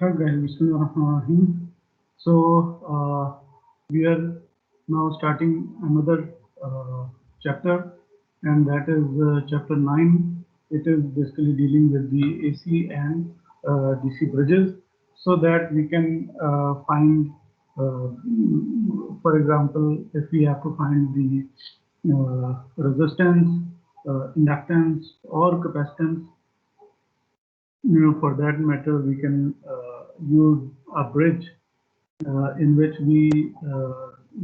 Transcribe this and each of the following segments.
Hi guys, Bismillahirrahmanirrahim. So we are now starting another chapter, and that is chapter 9. It is basically dealing with the AC and DC bridges, so that we can find, uh, for example, if we have to find the resistance, inductance, or capacitance, for that matter, we can use a bridge in which we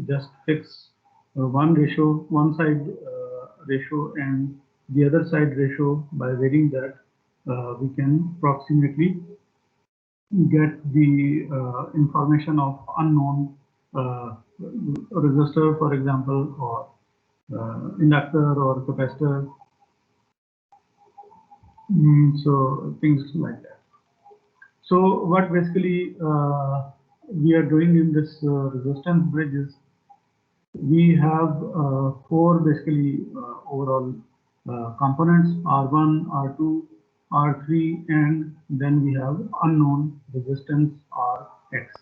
just fix one side ratio and the other side ratio. By varying that, we can approximately get the information of unknown resistor, for example, or inductor or capacitor. So things like that. So what basically we are doing in this resistance bridge is we have four basically overall components: R1, R2, R3, and then we have unknown resistance Rx.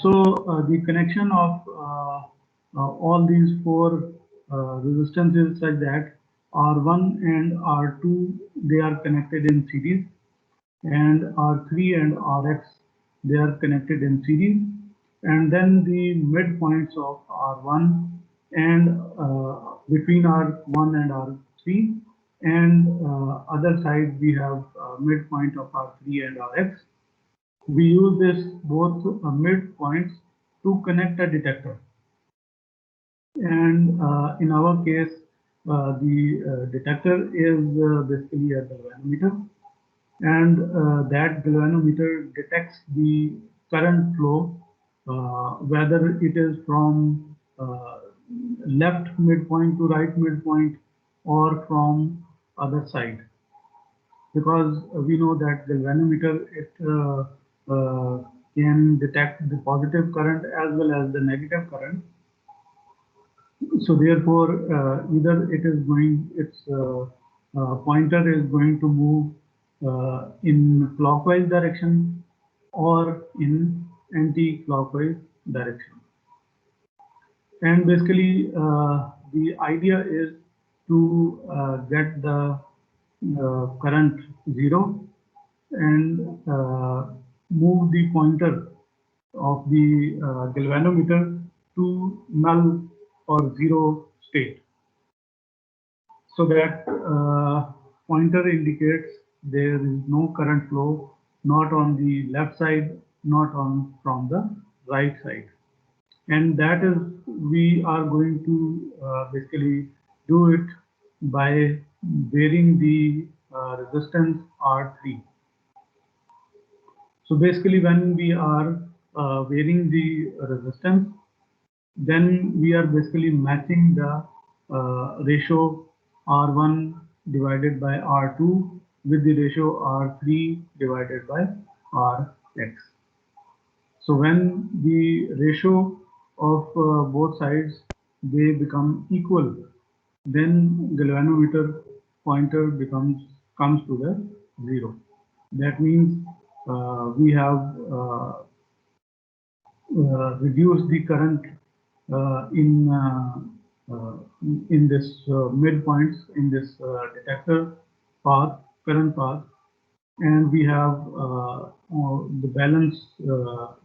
So the connection of all these four resistances such that R1 and R2, they are connected in series, and R3 and Rx, they are connected in series, and then the midpoints of R1 and between R1 and R3, and other side we have midpoint of R3 and Rx. We use this both midpoints to connect a detector, and in our case the detector is basically a galvanometer, and that galvanometer detects the current flow, whether it is from left midpoint to right midpoint or from other side, because we know that galvanometer, it can detect the positive current as well as the negative current. So therefore, either it is going, its pointer is going to move in clockwise direction or in anti-clockwise direction. And basically, the idea is to get the current zero and move the pointer of the galvanometer to null or zero state, so that pointer indicates there is no current flow, not on the left side, not on from the right side. And that is, we are going to basically do it by varying the resistance R3. So basically, when we are varying the resistance, then we are basically matching the ratio R1 divided by R2 with the ratio R3 divided by Rx. So when the ratio of both sides, they become equal, then galvanometer pointer comes to the zero. That means we have reduced the current uh, in uh, uh, in this midpoints in this detector path, current path, and we have the balance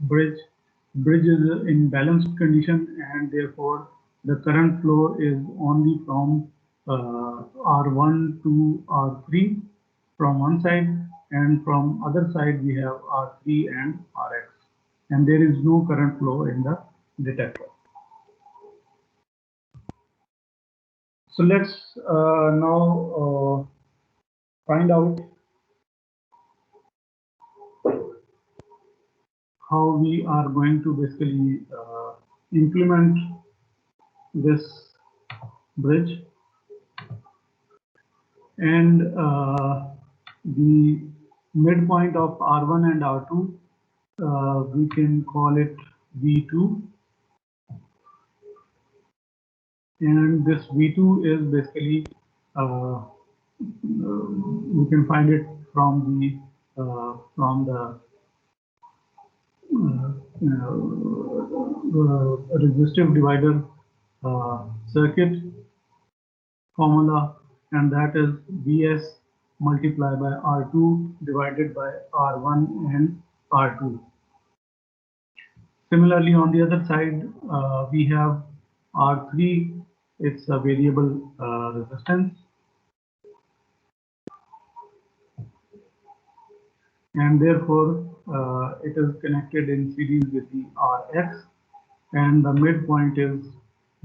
bridge is in balanced condition, and therefore the current flow is only from R1 to R3 from one side, and from other side we have R3 and Rx, and there is no current flow in the detector. So let's now find out how we are going to basically implement this bridge, and the midpoint of R1 and R2, we can call it V2, and this V2 is basically we can find it from the from the resistive divider circuit formula, and that is Vs multiplied by R2 divided by R1 and R2. Similarly, on the other side, we have R3. It's a variable resistance, and therefore it is connected in series with the Rx, and the midpoint is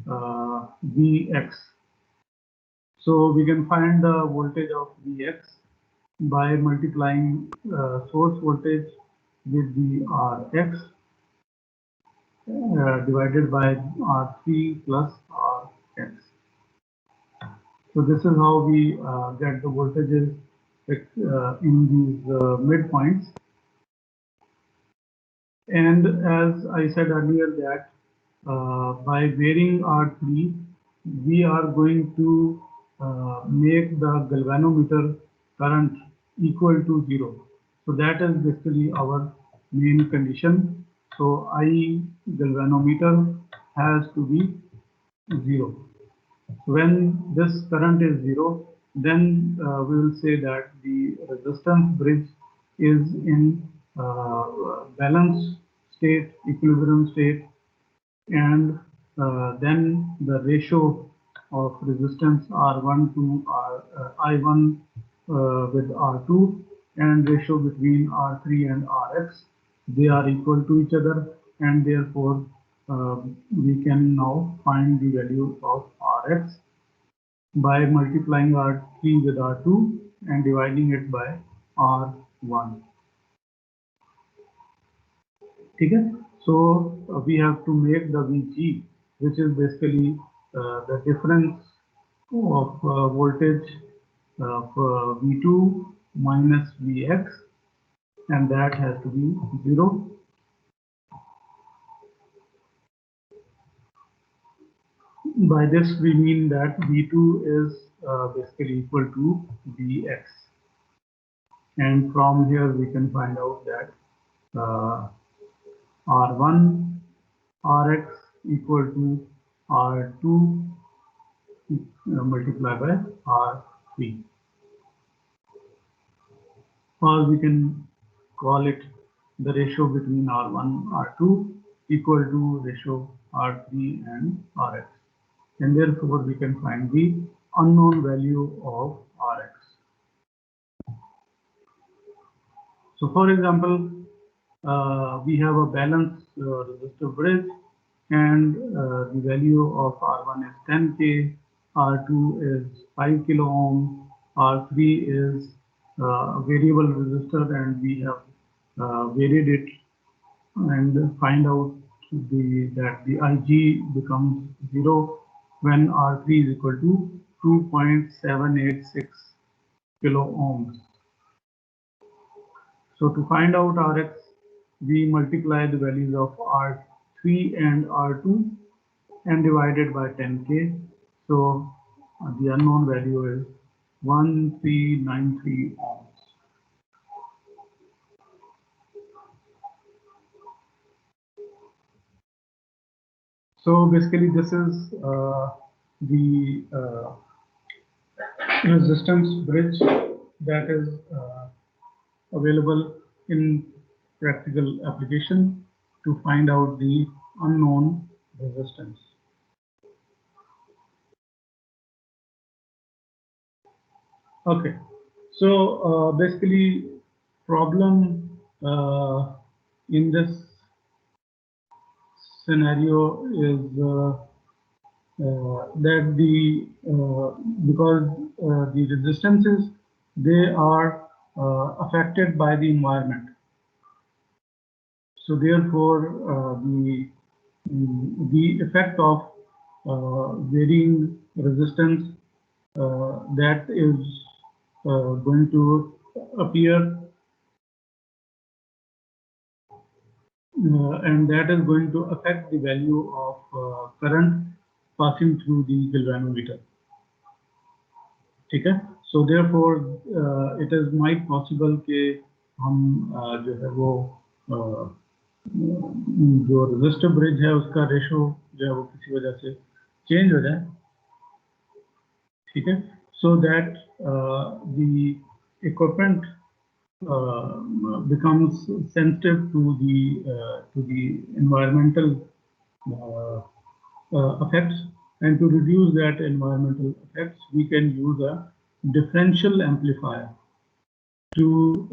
Vx. So we can find the voltage of Vx by multiplying source voltage with the Rx divided by R3 plus Rx. So this is how we get the voltages in these midpoints. And as I said earlier that by varying R3, we are going to make the galvanometer current equal to 0. So that is basically our main condition. So I galvanometer has to be 0. When this current is 0, then we will say that the resistance bridge is in balanced state, equilibrium state, and then the ratio of resistance R1 to I1 with R2 and ratio between R3 and Rx, they are equal to each other, and therefore we can now find the value of Rx by multiplying R3 with R2 and dividing it by R1. Okay? So we have to make the Vg, which is basically the difference of voltage of V2 minus Vx, and that has to be 0. By this we mean that V2 is basically equal to Vx, and from here we can find out that R1 Rx equal to R2 multiplied by R3, or we can call it the ratio between R1 R2 equal to ratio R3 and Rx, and therefore we can find the unknown value of Rx. So for example, we have a balanced resistive bridge, and the value of R1 is 10K, R2 is 5 kilo ohm, R3 is a variable resistor, and we have varied it and find out that the Ig becomes 0 when R3 is equal to 2.786 kilo ohms. So to find out Rx, we multiply the values of R3 and R2 and divided by 10K. So the unknown value is 1393 ohms. So basically this is the resistance bridge that is available in practical application to find out the unknown resistance. Okay, so basically problem in this scenario is that the because the resistances, they are affected by the environment. So therefore the effect of varying resistance that is going to appear and that is going to affect the value of current passing through the galvanometer. Okay? So therefore it is might possible that हम जो है वो जो resistive bridge है उसका ratio जो है वो किसी वजह से चेंज हो जाए, ठीक है, so that the equipment becomes sensitive to the environmental effects, and to reduce that environmental effects, we can use a differential amplifier to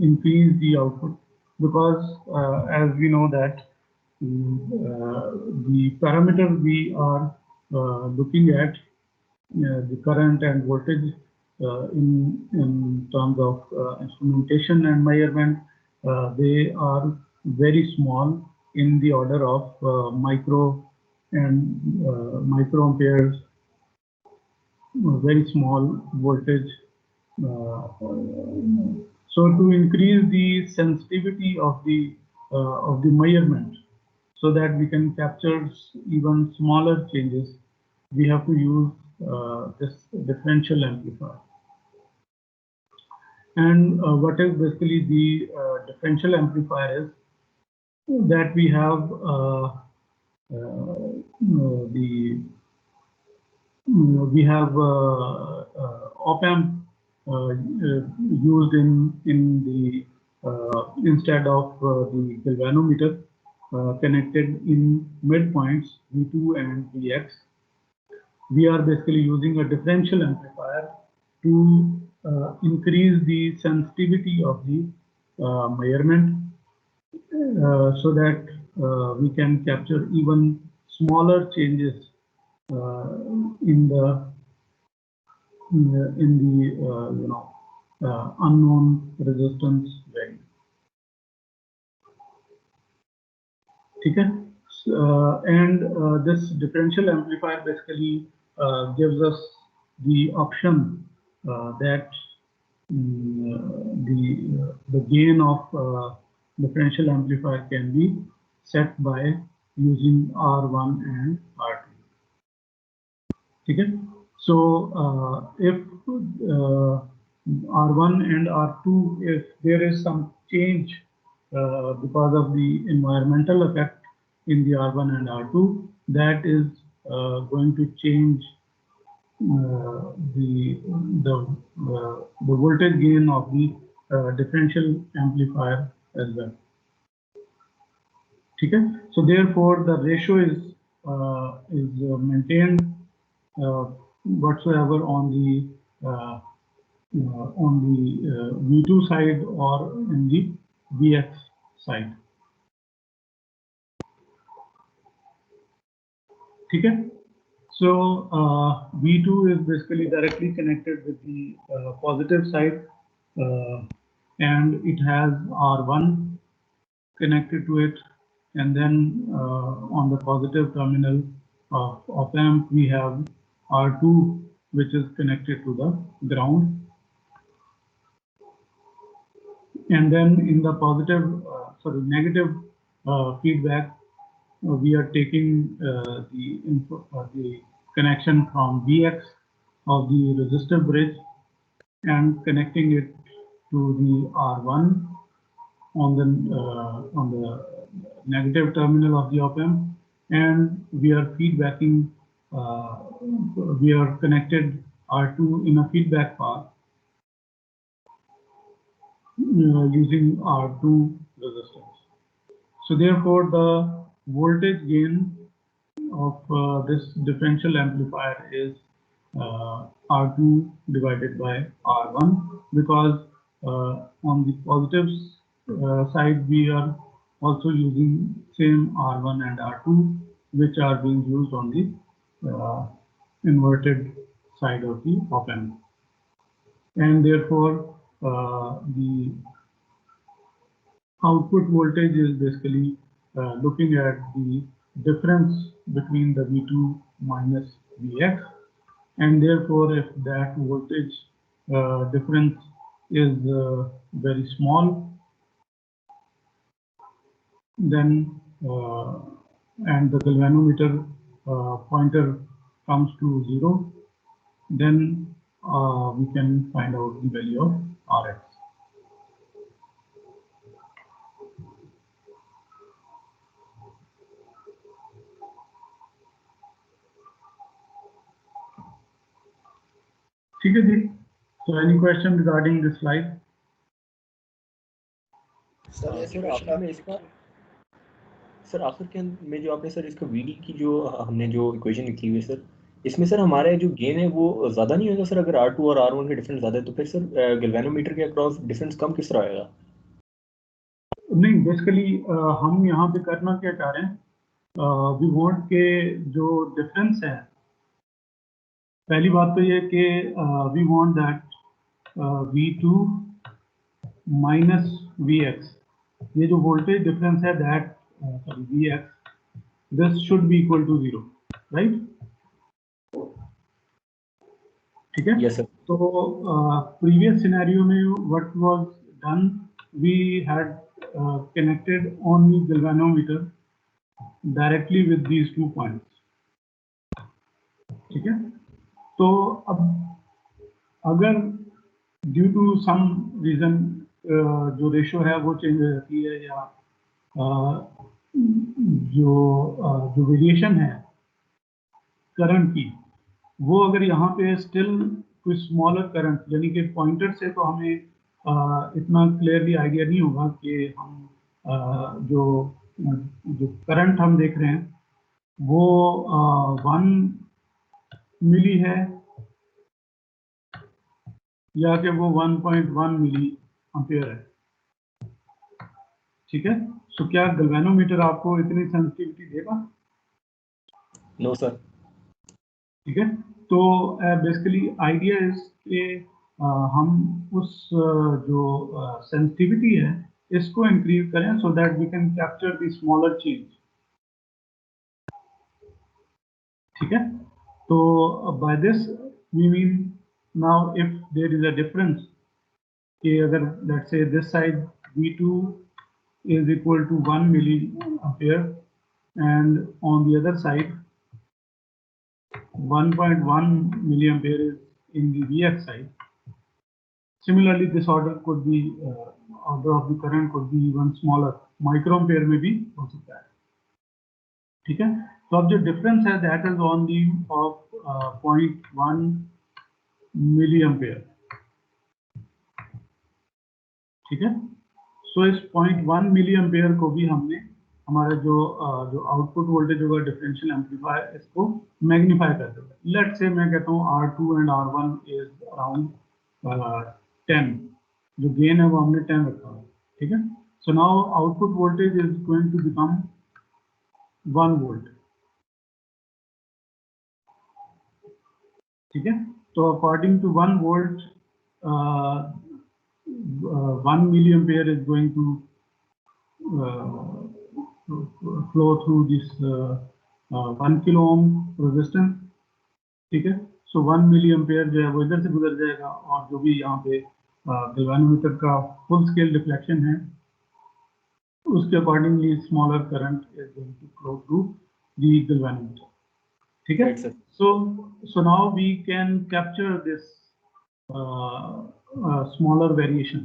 increase the output, because as we know that the parameter we are looking at, the current and voltage in terms of instrumentation and measurement, they are very small, in the order of micro and microamperes, very small voltage. So to increase the sensitivity of the measurement, so that we can capture even smaller changes, we have to use this differential amplifier. And what is basically the differential amplifier is that we have op-amp used in the instead of the galvanometer connected in midpoints V2 and Vx. We are basically using a differential amplifier to increase the sensitivity of the measurement, so that we can capture even smaller changes in the unknown resistance value. Okay. And this differential amplifier basically gives us the option that the gain of differential amplifier can be set by using R1 and R2. Okay. So if R1 and R2, if there is some change because of the environmental effect in the R1 and R2, that is going to change the voltage gain of the differential amplifier as well. Okay. So therefore, the ratio is maintained whatsoever on the V2 side or in the Vx side. Okay. So V2 is basically directly connected with the positive side, and it has R1 connected to it, and then on the positive terminal of op-amp we have R2, which is connected to the ground, and then in the negative feedback, we are taking the connection from Vx of the resistor bridge and connecting it to the R1 on the negative terminal of the op-amp, and we are feedbacking. We are connected R2 in a feedback path using R2 resistance. So therefore, the voltage gain of this differential amplifier is R2 divided by R1, because on the positive side we are also using same R1 and R2, which are being used on the inverted side of the op-amp, and therefore the output voltage is basically looking at the difference between the V2 minus Vx, and therefore if that voltage difference is very small, then and the galvanometer pointer comes to 0, then we can find out the value of Rx. ठीक है जी. So any question regarding this slide? Sir आखिर में इसका sir आखिर के में जो आपने सर इसका VD की जो हमने जो इक्वेशन लिखी हुई है सर, इसमें सर हमारे जो गेन है वो ज़्यादा नहीं होगा सर? अगर R2 और R1 के डिफरेंस ज़्यादा है तो फिर सर गैल्वेनोमीटर के अक्रॉस डिफरेंस कम किस तरह आएगा? नहीं, बेसिकली हम यहाँ पे करना क्या चाह रहे हैं, वी वांट के जो डिफरेंस है, पहली बात तो ये कि we want that V2 minus Vx, ये जो वोल्टेज डिफरेंस है that sorry Vx, this should be equal to 0, right? ठीक है. Yes sir. तो प्रीवियस सिनेरियो में what was done, we had connected only galvanometer directly with these 2 points. ठीक है. तो अब अगर ड्यू टू सम रीजन जो रेशो है वो चेंज हो जाती है, या जो वेरिएशन है करंट की, वो अगर यहाँ पे स्टिल कोई स्मॉलर करंट, यानी कि पॉइंटर से तो हमें इतना क्लियरली आइडिया नहीं होगा कि हम जो करंट हम देख रहे हैं वो 1 मिली है या कि वो 1.1 मिली एम्पियर है. ठीक है. सो क्या गैल्वेनोमीटर आपको इतनी सेंसिटिविटी देगा? No sir. ठीक है. तो बेसिकली आइडिया इज कि हम उस जो सेंसिटिविटी है इसको इंक्रीज करें so that we can capture the smaller change. ठीक है. तो by this we mean now if there is a difference कि अगर let's say this side V2 is equal to 1 milliampere and on the other side 1.1 milliampere is in the Vx side. Similarly, this order could be order of the current could be even smaller, microampere में भी हो सकता है. ठीक है. तो अब जो डिफरेंस है that is on the of 0.1 milliampere. ठीक है. सो इस 0.1 मिलीएम्पेयर को भी हमने हमारा जो आउटपुट वोल्टेज होगा डिफरेंशियल एम्पलीफायर, इसको मैग्नीफाई कर देगा. लेट्स से मैं कहता हूँ R2 and R1 is around 10, जो गेन है वो हमने 10 रखा है. ठीक है. So now output voltage is going to become 1 volt. ठीक है. तो according to 1 volt 1 milliampere is going to flow through this 1 kilo ohm resistance. ठीक है. सो 1 milliampere जो है वो इधर से गुजर जाएगा और जो भी यहाँ पे गैल्वेनोमीटर का फुल स्केल डिफ्लेक्शन है उसके accordingly smaller current is going to flow through the galvanometer. ठीक है. So now we can capture this smaller variation.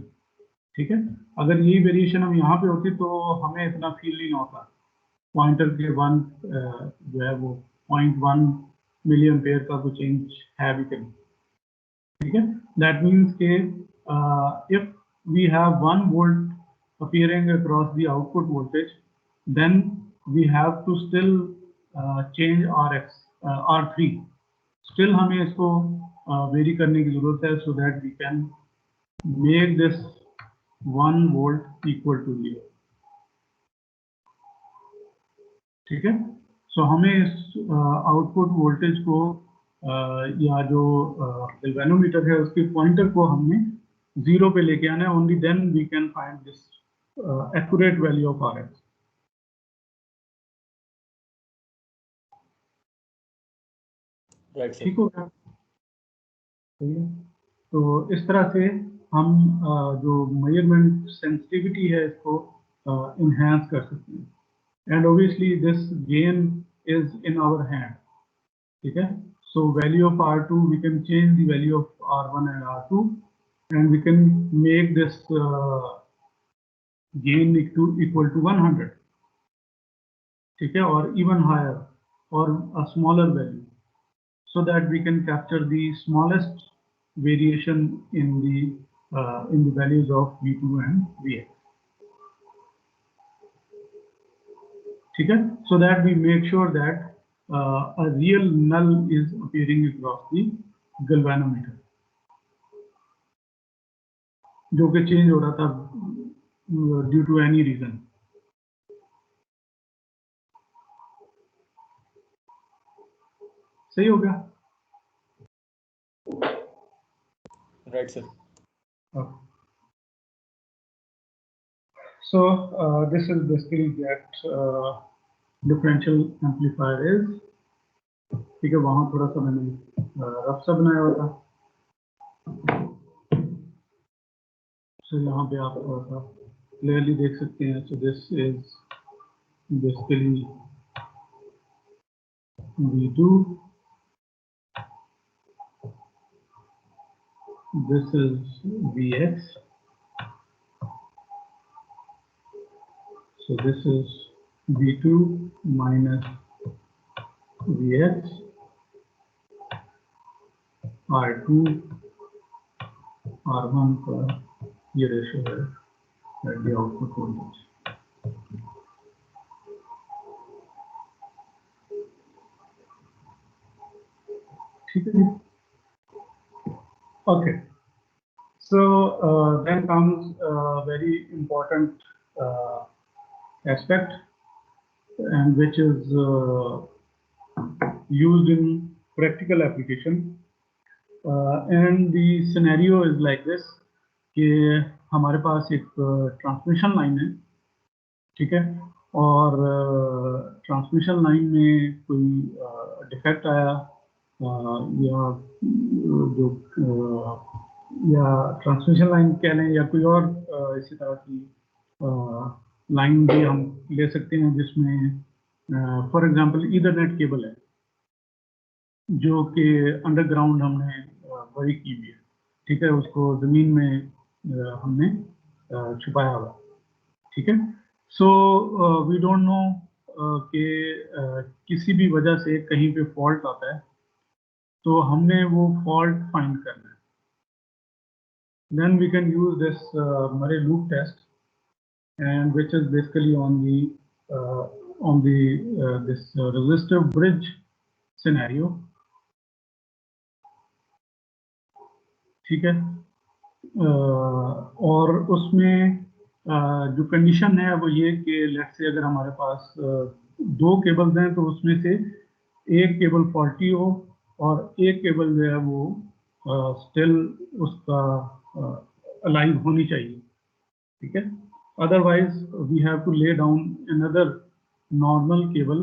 ठीक है. अगर यही वेरिएशन हम यहाँ पे होती तो हमें इतना फील नहीं होता. पॉइंटर के जो है वो 0.1 मिलीएम्पेयर का कोई चेंज है भी कहीं. ठीक है. दैट मीन्स के if we have 1 volt appearing across the output voltage, then we have to still change R3. Still हमें इसको वेरी करने की जरूरत है so that we can make this 1 volt equal to 0. ठीक है. सो हमें इस आउटपुट वोल्टेज को या जो गैल्वेनोमीटर है उसके पॉइंटर को हमने 0 पे लेके आना है. Only then we can find this accurate value of Rx. ठीक हो गया. तो इस तरह से हम जो मेजरमेंट सेंसिटिविटी है इसको इनहेंस कर सकते हैं. And obviously this gain is in our hand. ठीक है. So value of R2 we can change the value of R1 and R2 and we can make this gain equal to 100. ठीक है. और इवन हायर और a smaller value so that we can capture the smallest variation in the values of V2 and Vx. ठीक है? So that we make sure that a real null is appearing across the galvanometer, जो कि change हो रहा था due to any reason. सही हो गया? Right sir. So this is basically that differential amplifier is. ठीक है, वहाँ थोड़ा सा मैंने रफ सा बनाया हुआ था. So यहाँ पे आप थोड़ा सा क्लियरली देख सकते हैं. So this is basically V2. This is Vx. So this is V2 minus Vx, R2 R1 का ये रेशियो है एट द आउटपुट वोल्टेज. ठीक है जी. Okay. So then comes a very important aspect, and which is used in practical application, and the scenario is like this कि हमारे पास एक transmission line है. ठीक है, और ट्रांसमिशन लाइन में कोई डिफेक्ट आया या जो या ट्रांसमिशन लाइन कह लें या कोई और इसी तरह की लाइन भी हम ले सकते हैं जिसमें फॉर एग्जांपल ईथरनेट केबल है जो कि अंडरग्राउंड हमने बड़ी की हुई है. ठीक है, उसको ज़मीन में हमने छुपाया हुआ. ठीक है. सो वी डोंट नो कि किसी भी वजह से कहीं पे फॉल्ट आता है तो हमने वो फॉल्ट फाइंड करना है. Then we can use this Murray loop test, and which is basically on the this resistive bridge scenario. ठीक है, और उसमें जो कंडीशन है वो ये कि लेट्स से अगर हमारे पास दो केबल्स हैं तो उसमें से एक केबल फॉल्टी हो और एक केबल जो है वो स्टिल उसका अलाइव होनी चाहिए. ठीक है, otherwise we have to lay down another normal cable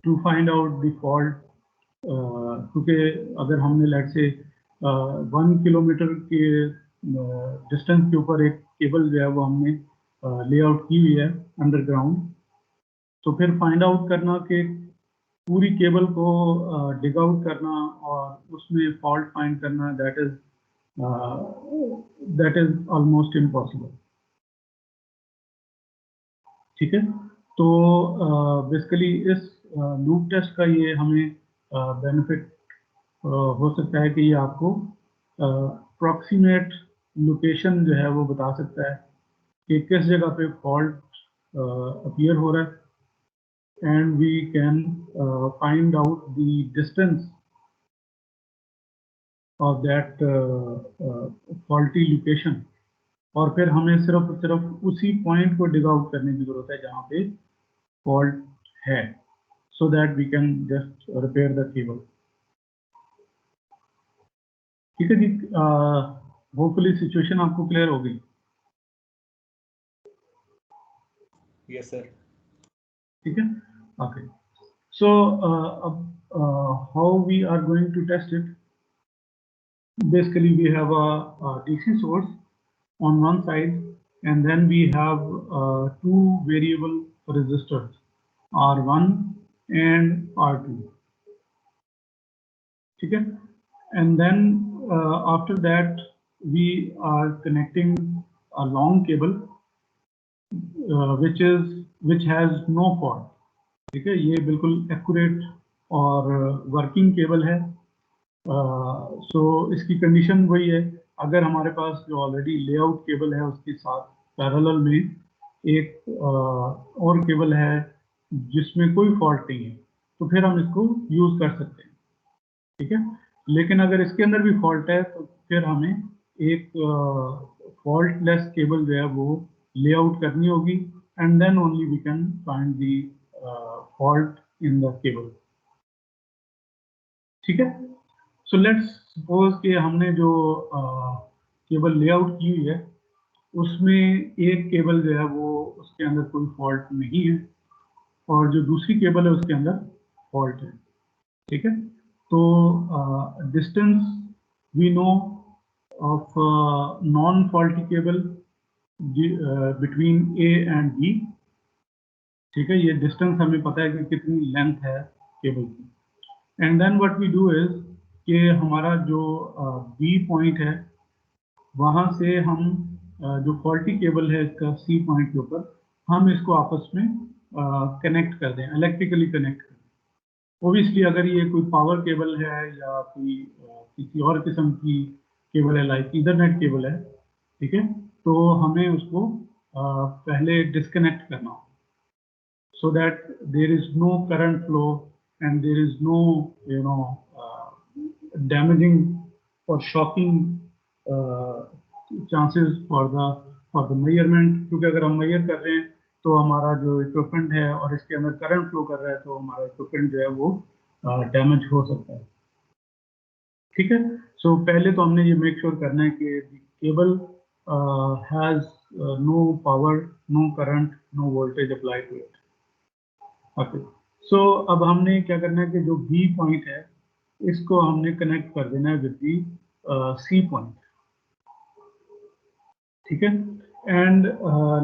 to find out the fault. क्योंकि अगर हमने लेट से 1 किलोमीटर के डिस्टेंस के ऊपर एक केबल जो है वो हमने लेआउट की हुई है अंडरग्राउंड, तो फिर फाइंड आउट करना कि पूरी केबल को डिग आउट करना और उसमें फॉल्ट फाइंड करना, दैट इज ऑलमोस्ट इम्पॉसिबल. ठीक है, तो बेसिकली इस लूप टेस्ट का ये हमें बेनिफिट हो सकता है कि ये आपको अप्रॉक्सीमेट लोकेशन जो है वो बता सकता है कि किस जगह पे फॉल्ट अपीयर हो रहा है, and we can find out the distance of that faulty location, और फिर हमें सिर्फ उसी पॉइंट को डिग आउट करने की जरूरत है जहाँ पे फॉल्ट है, so that we can just repair the cable. ठीक है जी, होपफुली सिचुएशन आपको क्लियर हो गई. Yes sir. ठीक है, ओके. सो अब how we are going to test it. Basically we have a DC source on one side, and then we have two variable resistors, R1 and R2. ठीक है, and then after that we are connecting a long cable which has no fault. ठीक है, ये बिल्कुल accurate और working cable है. सो इसकी condition वही है, अगर हमारे पास जो ऑलरेडी लेआउट केबल है उसके साथ पैरेलल में एक और केबल है जिसमें कोई फॉल्ट नहीं है, तो फिर हम इसको यूज कर सकते हैं, ठीक है। लेकिन अगर इसके अंदर भी फॉल्ट है तो फिर हमें एक फॉल्टलेस केबल जो है वो लेआउट करनी होगी, and then only we can find the fault in the cable, ठीक है। सो लेट्स सपोज कि हमने जो केबल लेआउट की हुई है उसमें एक केबल जो है वो उसके अंदर कोई फॉल्ट नहीं है, और जो दूसरी केबल है उसके अंदर फॉल्ट है, ठीक है। तो distance we know of non faulty cable between A and B, ठीक है। ये डिस्टेंस हमें पता है कि कितनी लेंथ है केबल की, and then what we do is कि हमारा जो बी पॉइंट है वहां से हम जो फॉल्टी केबल है इसका सी पॉइंट के ऊपर हम इसको आपस में कनेक्ट कर दें, इलेक्ट्रिकली कनेक्ट कर दें। ओबियसली अगर ये कोई पावर केबल है या कोई किसी और किस्म की केबल है लाइक ईथरनेट केबल है, ठीक है, तो हमें उसको पहले डिस्कनेक्ट करना हो, so that there is no current flow and there is no damaging or shocking chances for the measurement, क्योंकि अगर हम मेजर कर रहे हैं तो हमारा जो इक्विपमेंट है और इसके अंदर करंट फ्लो कर रहा है तो हमारा इक्विपमेंट जो है वो डैमेज हो सकता है, ठीक है। सो पहले तो हमने ये मेक श्योर करना है कि cable has no power, no current, no voltage apply to it. Okay, so अब हमने क्या करना है कि जो बी पॉइंट है इसको हमने कनेक्ट कर देना है विद दी सी पॉइंट, ठीक है। एंड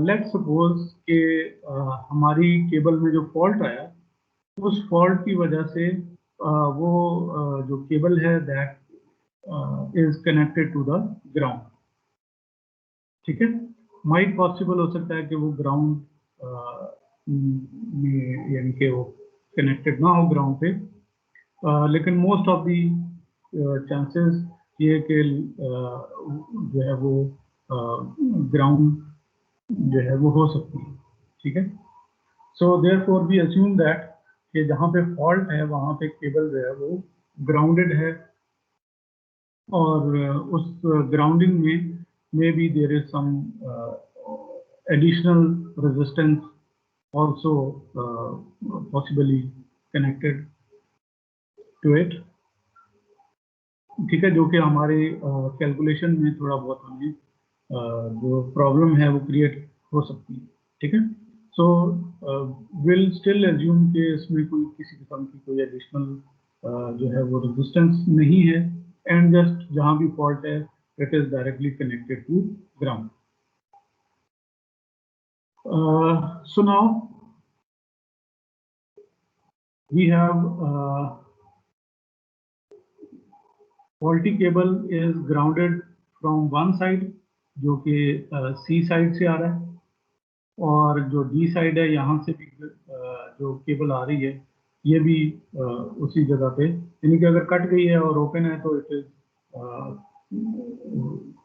लेट्स सपोज कि हमारी केबल में जो फॉल्ट आया उस फॉल्ट की वजह से वो जो केबल है that is connected to the ground, ठीक है। माइट पॉसिबल हो सकता है कि वो ग्राउंड में यानी कि वो कनेक्टेड ना हो ग्राउंड पे, लेकिन मोस्ट ऑफ दी चांसेस ये कि जो है वो ग्राउंड जो है वो हो सकती है, ठीक है। So therefore we assume that कि जहाँ पे फॉल्ट है वहाँ पे केबल जो है वो ग्राउंडेड है, और उस ग्राउंडिंग में may be there is some additional resistance also possibly connected to it, ठीक है, जो कि हमारे कैलकुलेशन में थोड़ा बहुत हमें जो प्रॉब्लम है वो क्रिएट हो सकती है, ठीक है। सो विल स्टिल एज्यूम कि इसमें कोई किसी किस्म की कोई एडिशनल जो है वो रेजिस्टेंस नहीं है, एंड जस्ट जहाँ भी फॉल्ट है it is directly connected to ground. So now we have faulty cable is grounded from one side जो कि C साइड से आ रहा है, और जो D साइड है यहाँ से भी जो केबल आ रही है ये भी उसी जगह पे, यानी कि अगर कट गई है और ओपन है तो it is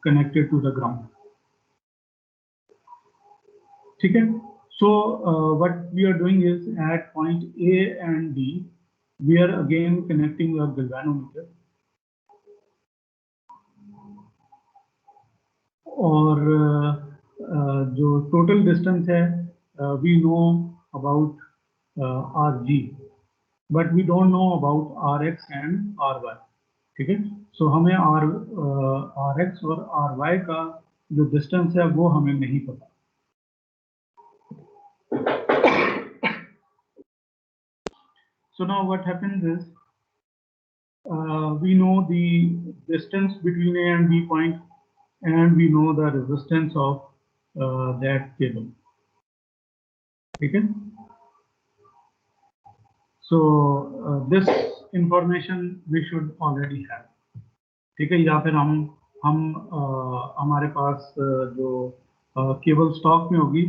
connected to the ground, ठीक है। So what we are doing is at point A and D we are again connecting a galvanometer, और जो टोटल डिस्टेंस है we know about R G, but we don't know about R X and R Y, ठीक है। सो हमें R X और R Y का जो डिस्टेंस है वो हमें नहीं पता। So now what happens is we know the distance between A and B point, and we know the resistance of that cable, ठीक है। So this information we should already have, ठीक है, या फिर हम हमारे पास जो केबल स्टॉक में होगी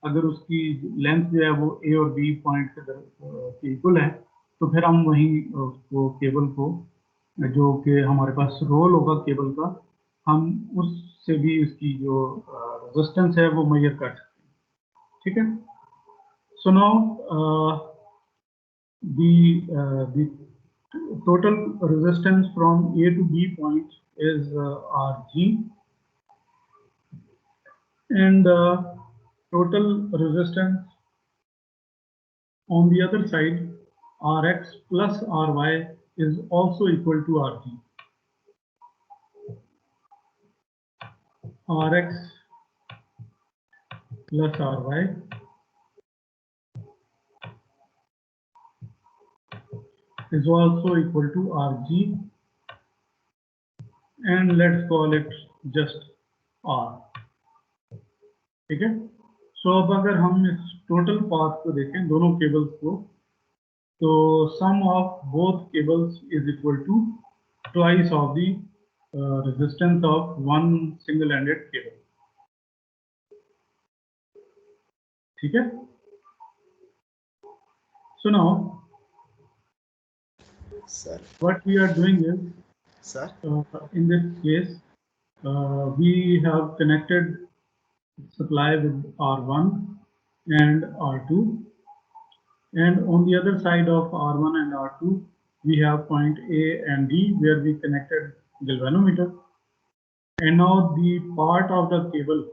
अगर उसकी लेंथ जो है वो ए और बी पॉइंट के इक्वल है तो फिर हम वहीं उसको केबल को जो कि हमारे पास रोल होगा केबल का, हम उससे भी इसकी जो रेजिस्टेंस है वो मेजर कर सकते हैं। ठीक है। So now the total resistance from A to B point is Rg, and total resistance on the other side, Rx plus Ry, is also equal to Rg. Rx plus Ry is also equal to Rg, and let's call it just R. ठीक है। सो अब अगर हम इस total path को देखें दोनों cables को, तो sum of both cables is equal to twice of the resistance of one single-ended cable. ठीक है। So now Sir. what we are doing is, Sir. in this case, we have connected supply with R1 and R2, and on the other side of R1 and R2 we have point A and D where we connected galvanometer, and now the part of the cable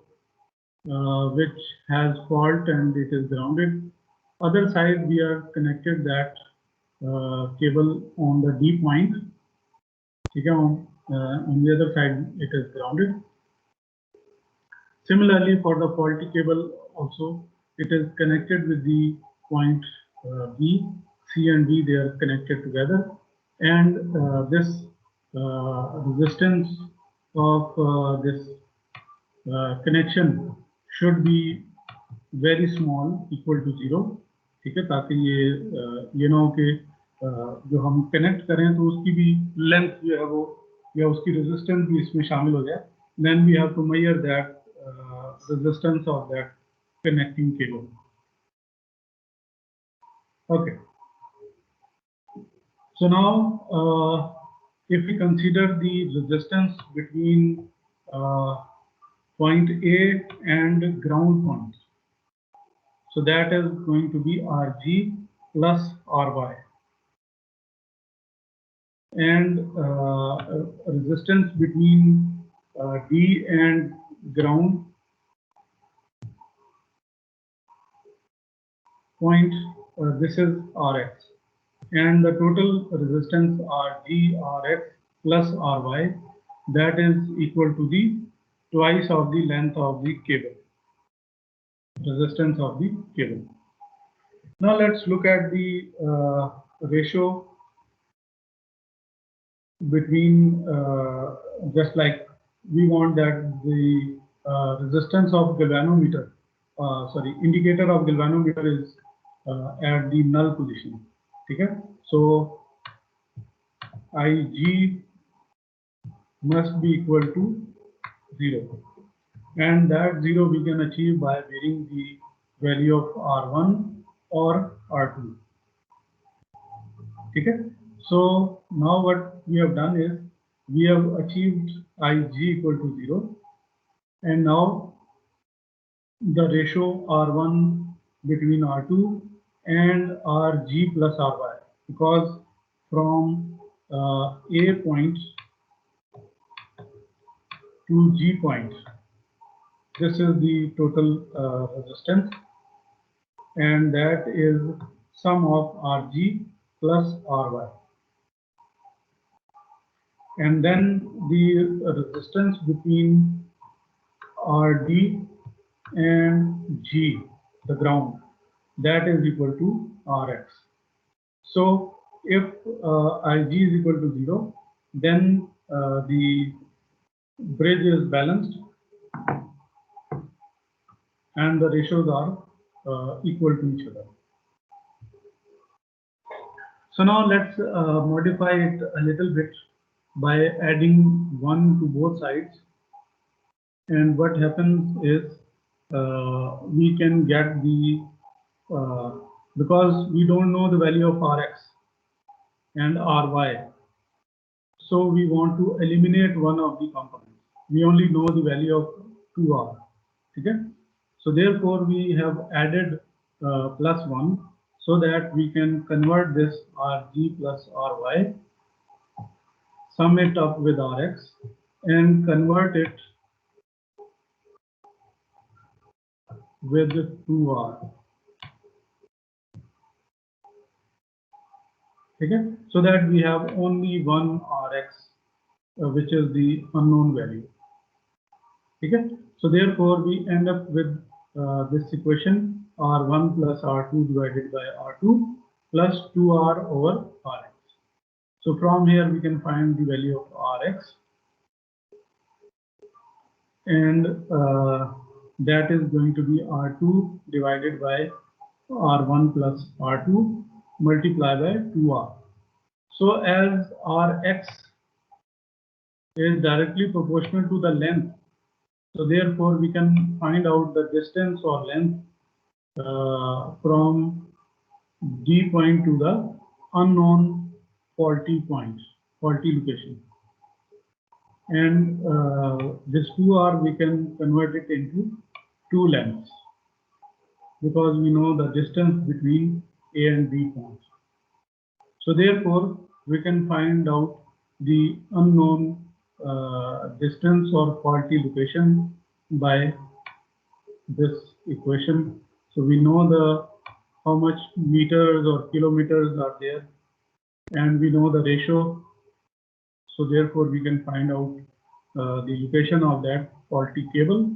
which has fault and it is grounded, other side we are connected that cable on the D point. Okay, on the other side it is grounded. Similarly, for the faulty cable also, it is connected with the point B. C and B, they are connected together, and this resistance of this connection should be very small, equal to 0. ठीक है, ताकि ये ना हो कि जो हम connect करें तो उसकी भी लेंथ जो है वो या उसकी रेजिस्टेंस भी इसमें शामिल हो जाए. Then we have to measure that resistance of that connecting cable. Okay. So now, if we consider the resistance between point A and ground point, so that is going to be Rg plus Ry, and resistance between D and ground point, this is Rx, and the total resistance Rg, Rx plus Ry, that is equal to the twice of the length of the cable, resistance of the cable. Now let's look at the ratio between, just like we want that the resistance of galvanometer, indicator of galvanometer is at the null position. Okay, so Ig must be equal to 0, and that 0 we can achieve by varying the value of R1 or R2. Okay, so now what we have done is we have achieved Ig equal to 0, and now the ratio R1 between R2 and Rg plus Ry, because from A point to G point, this is the total resistance, and that is sum of Rg plus Ry, and then the resistance between Rd and G, the ground, that is equal to Rx. So if Ig is equal to 0, then the bridge is balanced and the ratios are equal to each other. So now let's modify it a little bit by adding 1 to both sides, and what happens is we can get the because we don't know the value of Rx and Ry, so we want to eliminate one of the components. We only know the value of 2R. Okay? So therefore we have added plus 1 so that we can convert this Rg plus Ry, sum it up with Rx, and convert it with 2R. Okay? So that we have only one Rx, which is the unknown value. Okay? So therefore we end up with this equation R1 plus R2 divided by R2 plus 2R over Rx. So from here we can find the value of Rx, and that is going to be R2 divided by R1 plus R2 multiplied by 2R. So as Rx is directly proportional to the length, so therefore we can find out the distance or length from D point to the unknown faulty point, faulty location. And this 2R we can convert it into two lengths because we know the distance between A and B points. So therefore we can find out the unknown distance or faulty location by this equation. So we know the how much meters or kilometers are there, and we know the ratio. So therefore we can find out the location of that faulty cable.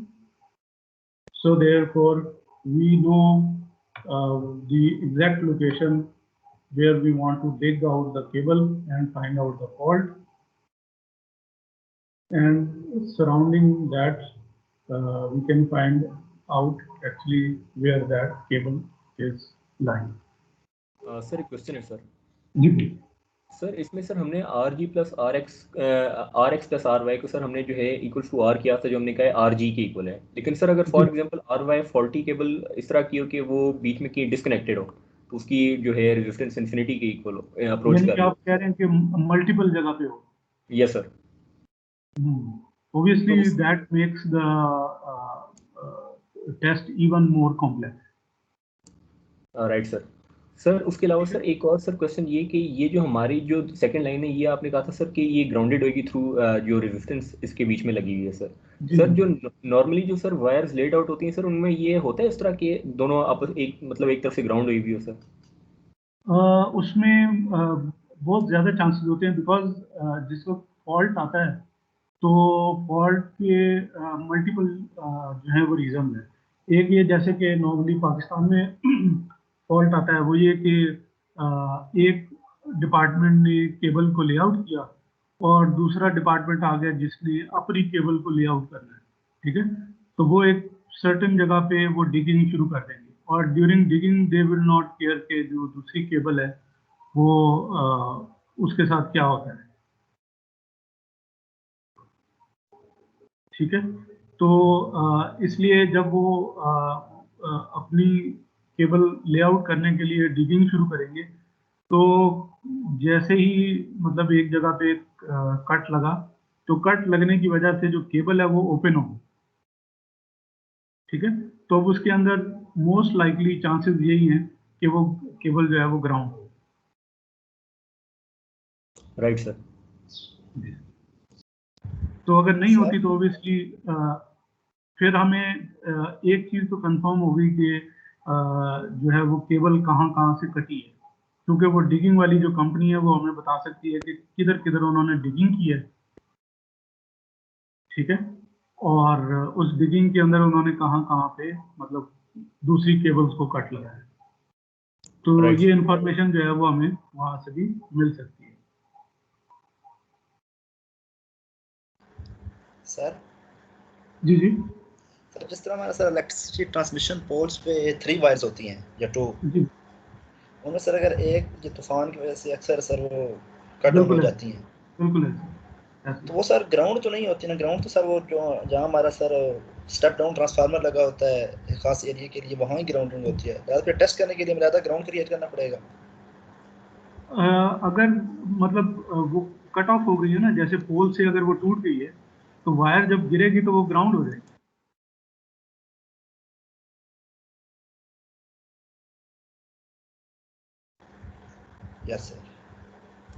So therefore we know the exact location where we want to dig out the cable and find out the fault, and surrounding that we can find out actually where that cable is lying. Sir एक question है sir. जी sir इसमें sir हमने R G plus R X plus R Y को sir हमने जो है equals to are किया था, जो हमने कहा है आर जी के इक्वल है. लेकिन सर अगर for example R Y faulty cable इस तरह की हो कि वो बीच में कहीं डिस्कनेक्टेड हो, तो उसकी जो है रेजिस्टेंस इन्फिनिटी के इक्वल हो अप्रोच कर, आप कह रहे हैं कि मल्टीपल जगह पे हो. Yes sir. Obviously that makes the test even more complex. Right sir. Sir उसके अलावा सर एक और सर क्वेश्चन ये कि ये जो हमारी जो सेकंड लाइन है, ये आपने कहा था सर कि ये ग्राउंडेड होगी थ्रू जो रेजिस्टेंस इसके बीच में लगी हुई है सर. सर जो नॉर्मली जो सर वायर्स लेड आउट होती हैं सर, उनमें ये होता है इस तरह के दोनों आपस एक मतलब एक तरफ से ग्राउंड हुई हुई हो सर? उसमें बहुत ज़्यादा चांसेस होते हैं, बिकॉज जिस वक्त फॉल्ट आता है तो फॉल्ट के मल्टीपल जो है वो रीज़न है. एक ये जैसे कि नॉर्मली पाकिस्तान में फॉल्ट आता है वो ये कि एक डिपार्टमेंट ने केबल को लेआउट किया और दूसरा डिपार्टमेंट आ गया जिसने अपनी केबल को लेआउट करना है. ठीक है, तो वो एक सर्टेन जगह पे वो डिगिंग शुरू कर देंगे और during digging they will not care के जो दूसरी केबल है वो उसके साथ क्या होता है. ठीक है, तो इसलिए जब वो अपनी केबल लेआउट करने के लिए डिगिंग शुरू करेंगे तो जैसे ही मतलब एक जगह पे कट लगा, तो कट लगने की वजह से जो केबल है वो ओपन हो. ठीक है, तो अब उसके अंदर मोस्ट लाइकली चांसेस यही हैं कि वो केबल जो है वो ग्राउंड हो. Right sir. तो अगर नहीं होती तो ऑब्वियसली फिर हमें एक चीज़ तो कंफर्म होगी कि जो है वो केबल कहाँ से कटी है, क्योंकि वो डिगिंग वाली जो कंपनी है वो हमें बता सकती है कि किधर किधर उन्होंने डिगिंग की है. ठीक है, और उस डिगिंग के अंदर उन्होंने कहाँ पे मतलब दूसरी केबल्स को कट लगाया है. तो ये इंफॉर्मेशन जो है वो हमें वहाँ से भी मिल सकती है. सर जी सर, जिस तरह हमारा सर इलेक्ट्रिसिटी ट्रांसमिशन पोल्स पे 3 वायर्स होती हैं या 2, उनमें सर अगर एक जो तूफान की वजह से अक्सर सर वो कट हो जाती हैं. बिल्कुल. तो वो सर ग्राउंड तो नहीं होती ना. ग्राउंड तो सर वो जो जहाँ हमारा सर स्टेप डाउन ट्रांसफार्मर लगा होता है एक खास एरिया के लिए, वहाँ ही ग्राउंडिंग होती है. ज़्यादा फिर टेस्ट करने के लिए ज़्यादा ग्राउंड क्रिएट करना पड़ेगा. अगर मतलब वो कट ऑफ हो गई है ना, जैसे पोल से अगर वो टूट गई है तो वायर जब गिरेगी तो वो ग्राउंड हो जाएगी। Yes sir.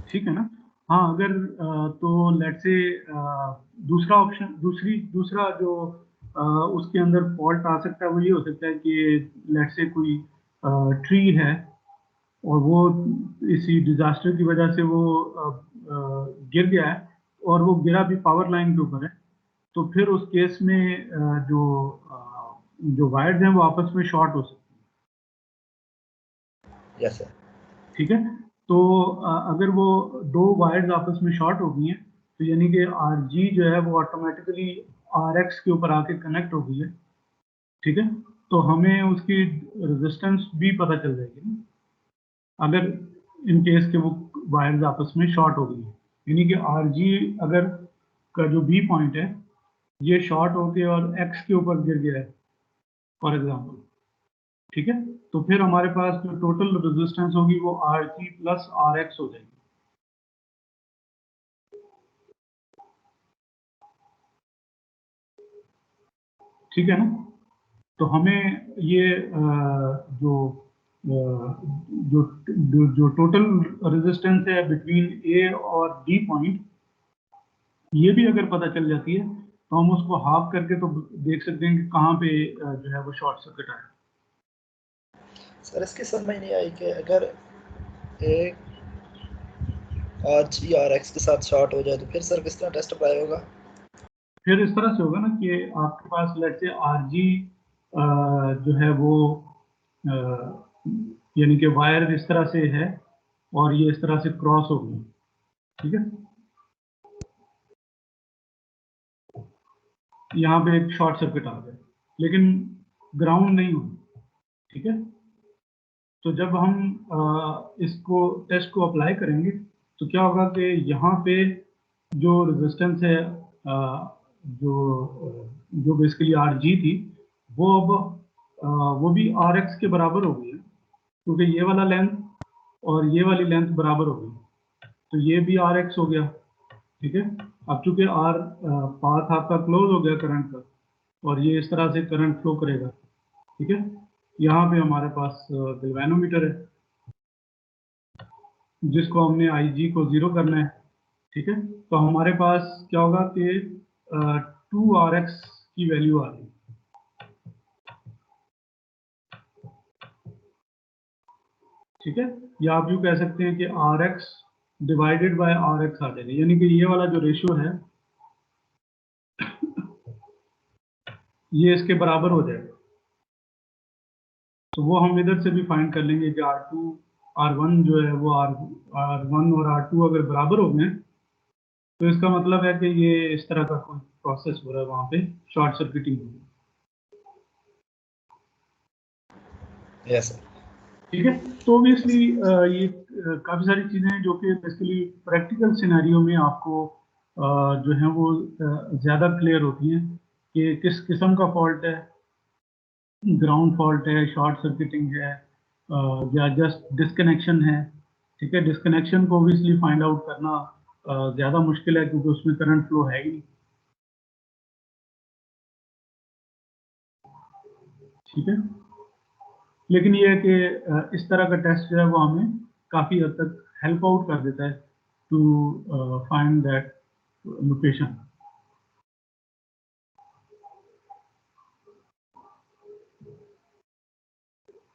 ठीक है ना। हाँ अगर तो लेट्स से दूसरा ऑप्शन दूसरा जो उसके अंदर फॉल्ट आ सकता है वो ये हो सकता है कि लेट्स से कोई ट्री है और वो इसी डिजास्टर की वजह से वो गिर गया है और वो गिरा भी पावर लाइन के ऊपर है, तो फिर उस केस में जो वायर्स हैं वो आपस में शॉर्ट हो सकती है। Yes sir. ठीक है। तो अगर वो दो वायर्स आपस में शॉर्ट हो गई हैं तो यानी कि आर जी जो है वो ऑटोमेटिकली आर एक्स के ऊपर आके कनेक्ट हो गई है। ठीक है। तो हमें उसकी रेजिस्टेंस भी पता चल जाएगी ना, अगर इन केस के वो वायर्स आपस में शॉर्ट हो गई है, यानी कि आर जी अगर का जो बी पॉइंट है ये शॉर्ट होके और एक्स के ऊपर गिर गया है फॉर एग्जाम्पल। ठीक है। तो फिर हमारे पास जो टोटल रेजिस्टेंस होगी वो R G plus R X हो जाएगी। ठीक है ना। तो हमें ये जो जो जो टोटल रेजिस्टेंस है बिटवीन ए और डी पॉइंट, ये भी अगर पता चल जाती है तो हम उसको हाफ करके तो देख सकते हैं कि कहाँ पे जो है वो शॉर्ट सर्किट आया। सर इसकी समझ नहीं आई कि अगर एक आर जी आर एक्स के साथ शॉर्ट हो जाए तो फिर सर किस तरह टेस्ट अप्लाई होगा? फिर इस तरह से होगा ना कि आपके पास लेट से आर जी जो है वो यानी कि वायर इस तरह से है और ये इस तरह से क्रॉस हो गई। ठीक है। यहाँ पे एक शॉर्ट सर्किट आ गया लेकिन ग्राउंड नहीं हुआ। ठीक है। तो जब हम इसको टेस्ट को अप्लाई करेंगे तो क्या होगा कि यहाँ पे जो रेजिस्टेंस है जो बेसिकली आर जी थी वो अब वो भी आर एक्स के बराबर हो गई है, क्योंकि ये वाला लेंथ और ये वाली लेंथ बराबर हो गई, तो ये भी आर एक्स हो गया। ठीक है। अब चूंकि आर पाथ आपका क्लोज हो गया करंट का और ये इस तरह से करंट फ्लो करेगा। ठीक है। यहाँ पे हमारे पास गैल्वेनोमीटर है जिसको हमने आई जी को 0 करना है। ठीक है। तो हमारे पास क्या होगा कि 2RX की वैल्यू आ रही है। ठीक है। या आप यूँ कह सकते हैं कि RX डिवाइडेड बाय RX आ जाएगा, यानी कि ये वाला जो रेशियो है ये इसके बराबर हो जाएगा। तो वो हम इधर से भी फाइंड कर लेंगे कि R2 R1 जो है वो R1 और R2 अगर बराबर हो गए तो इसका मतलब है कि ये इस तरह का कोई प्रोसेस हो रहा है, वहाँ पे शॉर्ट सर्किटिंग हो रही है। Yes sir. ठीक ठीक है। तो ऑब्वियसली ये काफ़ी सारी चीज़ें हैं जो कि बेसिकली प्रैक्टिकल सिनेरियो में आपको जो है वो ज़्यादा क्लियर होती हैं कि किस किस्म का फॉल्ट है, ग्राउंड फॉल्ट है, शॉर्ट सर्किटिंग है या जस्ट डिस्कनेक्शन है। ठीक है। डिस्कनेक्शन को ऑब्वियसली फाइंड आउट करना ज़्यादा मुश्किल है क्योंकि उसमें करंट फ्लो है ही नहीं। ठीक है। लेकिन ये है कि इस तरह का टेस्ट जो है वो हमें काफ़ी हद तक हेल्प आउट कर देता है टू फाइंड दैट लोकेशन।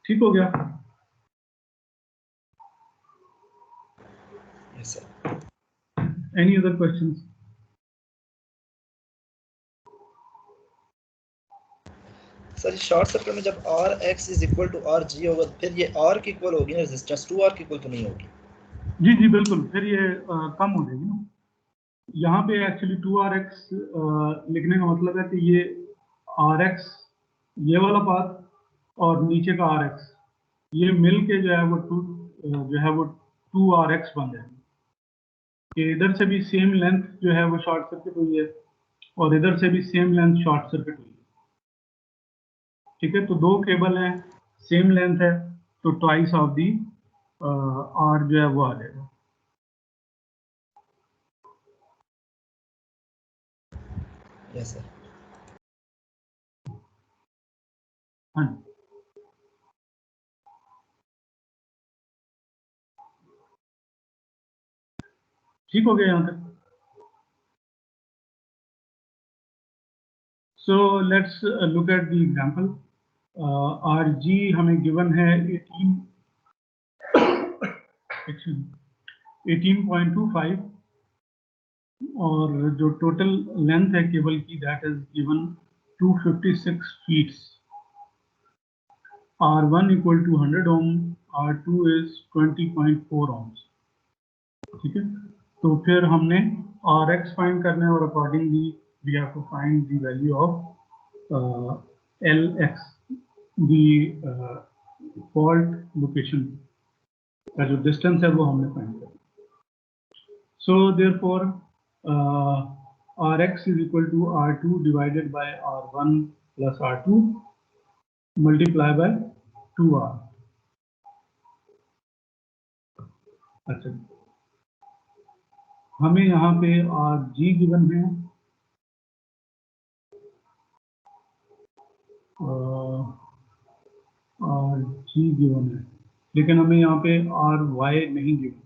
ठीक हो गया। Yes sir. Any other questions? Sir short circuit में जब R X is equal to R G होगा तो फिर ये आर की इक्वल होगी ना, रेजिस्टेंस 2R की इक्वल तो नहीं होगी? जी जी बिल्कुल, फिर ये कम हो जाएगी ना। यहाँ पे एक्चुअली 2RX लिखने का मतलब है कि ये RX ये वाला पाथ और नीचे का RX ये मिल के जो है वो जो है वो 2RX बन जाएगा कि इधर से भी सेम लेंथ जो है वो शॉर्ट सर्किट हुई है और इधर से भी सेम लेंथ शॉर्ट सर्किट हुई है। ठीक है। तो दो केबल हैं, सेम लेंथ है, तो ट्वाइस ऑफ दी आर जो है वो आ जाएगा। Yes sir. हाँ, ठीक हो गया यहाँ तक। So let's look at the example. RG हमें गिवन है 18.25 और जो टोटल लेंथ है केबल की that is given 256 feet. R1 equal to 100 ohm, R2 is 20.4 ohms. ठीक है, तो फिर हमने Rx फाइंड करना है और accordingly we have to find the value of Lx, the fault location का जो डिस्टेंस है वो हमने फाइंड करना। So therefore Rx is equal to R2 divided by R1 plus R2 multiply by 2R। अच्छा, हमें यहाँ पे Rg गिवन है, Rg गिवन है, लेकिन हमें यहाँ पे Ry नहीं given.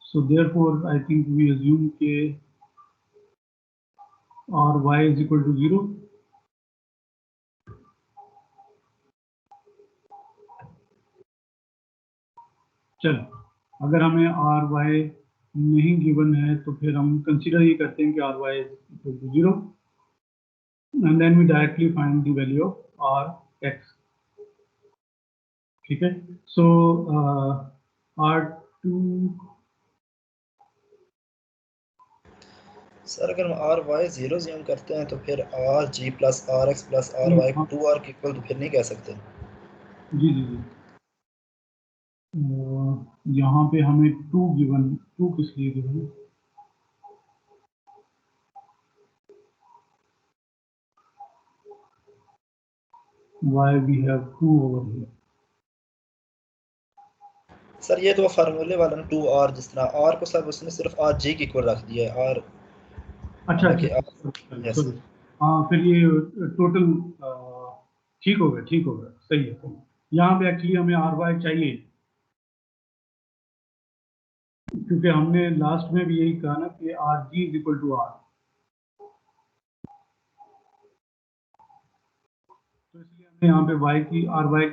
So therefore I think we assume के Ry is equal to 0। चलो, अगर हमें Ry नहीं गिवन है तो फिर हम कंसीडर ये करते हैं कि Ry is equal to 0 and then we directly find the value of Rx। ठीक है, so R2 सर अगर हम RY 0 ज्यूम करते हैं तो फिर RG plus RX plus RY 2R के इक्वल तो फिर नहीं कह सकते। जी जी जी, यहाँ पे हमें 2 गिवन, 2 किस लिए गिवन है? Why we have 2 over here? Sir ये तो फार्मूले वाला ना 2R, जिस तरह R को सब उसने सिर्फ RG के इक्वल रख दिया है। R अच्छा हालांकि अच्छा, यस सॉरी, हाँ फिर ये टोटल ठीक होगा, ठीक होगा, सही है, सही। यहाँ पे एक्चुअली हमें Ry चाहिए, क्योंकि हमने लास्ट में भी यही कहा ना कि Rg is equal to R, तो इसलिए हमें यहाँ पे Ry की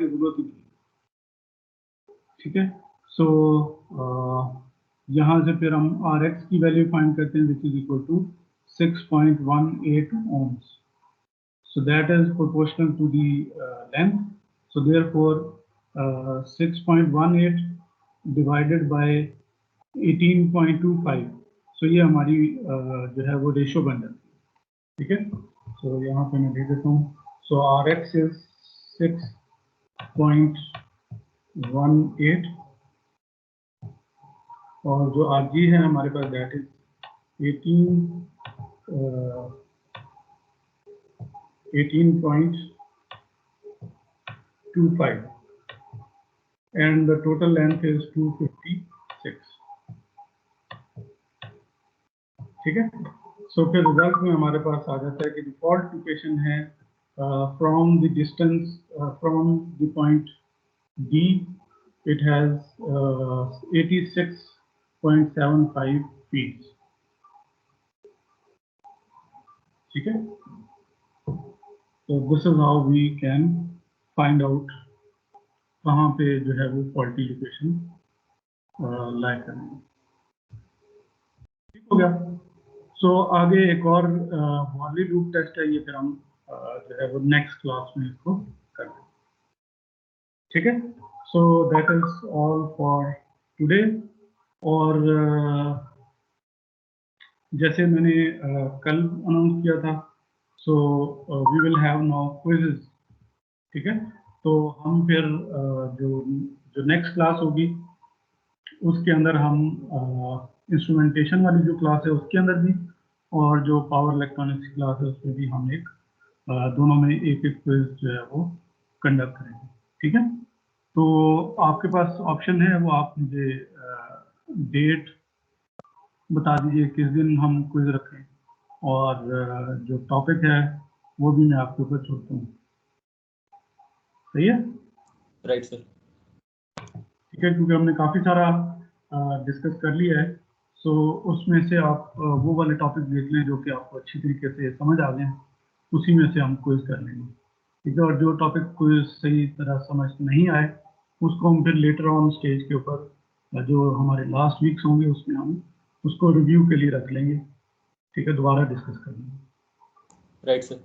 जरूरत ही थी। ठीक है, सो यहाँ से फिर हम Rx की वैल्यू फाइंड करते हैं which is equal to 6.18 ohms। So that is proportional to the length. So therefore 6.18 divided by 18.25, so ये हमारी जो है वो रेशो बन जाती है। ठीक है, so यहाँ पे मैं दे देता हूँ। So Rx is 6.18 और जो Rg है हमारे पास that is 18.25 and the total length is 256। ठीक है, सो फिर रिजल्ट में हमारे पास आ जाता है कि डिफॉल्ट लोकेशन है from the distance from the point D, it has 86.75 feet। ठीक है, so this is how we can find out कहाँ पे जो है वो फॉल्टी लोकेशन लाइक करनी है। ठीक हो गया, सो आगे एक और वॉली लूप टेस्ट है, ये फिर हम जो है वो नेक्स्ट क्लास में इसको करेंगे। ठीक है, so that is all for today. और जैसे मैंने कल अनाउंस किया था, so we will have now quizzes. ठीक है, तो हम फिर जो नेक्स्ट क्लास होगी उसके अंदर हम इंस्ट्रूमेंटेशन वाली जो क्लास है उसके अंदर भी, और जो पावर इलेक्ट्रॉनिक्स की क्लास है उसमें भी हम एक दोनों में एक क्विज जो है वो कंडक्ट करेंगे। ठीक है, तो आपके पास ऑप्शन है, वो आप मुझे डेट बता दीजिए किस दिन हम क्विज रखें, और जो टॉपिक है वो भी मैं आपके ऊपर छोड़ता हूँ। सही है? Right sir. ठीक है, क्योंकि हमने काफ़ी सारा डिस्कस कर लिया है, सो उसमें से आप वो वाले टॉपिक देख लें जो कि आपको अच्छी तरीके से समझ आ गए, उसी में से हम क्विज कर लेंगे। ठीक है, और जो टॉपिक क्विज सही तरह समझ नहीं आए उसको हम फिर लेटर ऑन स्टेज के ऊपर जो हमारे लास्ट वीक्स होंगे उसमें हम उसको रिव्यू के लिए रख लेंगे। ठीक है, दोबारा डिस्कस करेंगे। Right sir.